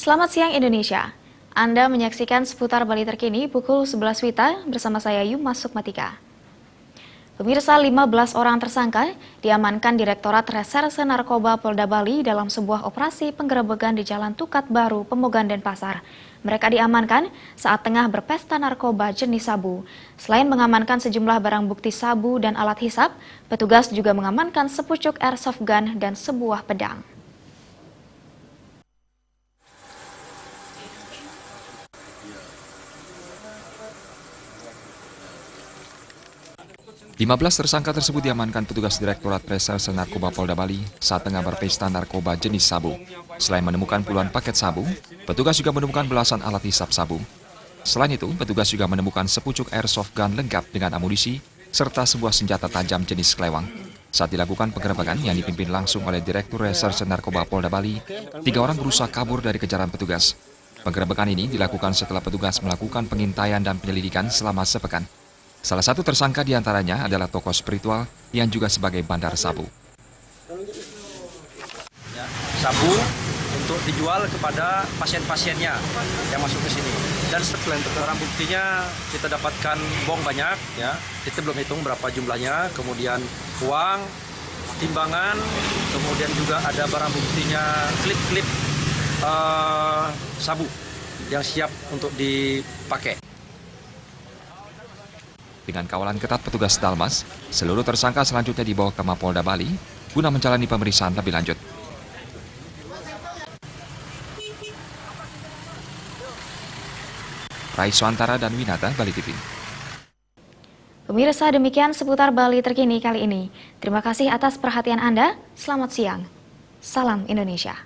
Selamat siang Indonesia. Anda menyaksikan seputar Bali terkini pukul 11 WITA bersama saya Yumas Sukmatika. Pemirsa, 15 orang tersangka diamankan Direktorat Reserse Narkoba Polda Bali dalam sebuah operasi penggerebekan di Jalan Tukat Baru, Pemogan, Denpasar. Mereka diamankan saat tengah berpesta narkoba jenis sabu. Selain mengamankan sejumlah barang bukti sabu dan alat hisap, petugas juga mengamankan sepucuk airsoft gun dan sebuah pedang. Lima belas tersangka tersebut diamankan petugas Direktorat Reserse Narkoba Polda Bali saat tengah berpesta narkoba jenis sabu. Selain menemukan puluhan paket sabu, petugas juga menemukan belasan alat hisap sabu. Selain itu, petugas juga menemukan sepucuk airsoft gun lengkap dengan amunisi serta sebuah senjata tajam jenis kelewang. Saat dilakukan penggerebekan yang dipimpin langsung oleh Direktur Reserse Narkoba Polda Bali, 3 orang berusaha kabur dari kejaran petugas. Penggerebekan ini dilakukan setelah petugas melakukan pengintaian dan penyelidikan selama sepekan. Salah satu tersangka diantaranya adalah tokoh spiritual yang juga sebagai bandar sabu. Sabu untuk dijual kepada pasien-pasiennya yang masuk ke sini. Dan selain itu barang buktinya kita dapatkan bong banyak, ya. Kita belum hitung berapa jumlahnya. Kemudian uang, timbangan, kemudian juga ada barang buktinya klip-klip sabu yang siap untuk dipakai. Dengan kawalan ketat petugas Dalmas, seluruh tersangka selanjutnya dibawa ke Mapolda Bali guna menjalani pemeriksaan lebih lanjut. Raiso Antara dan Winata, Bali TV. Pemirsa, demikian seputar Bali terkini kali ini. Terima kasih atas perhatian Anda. Selamat siang. Salam Indonesia.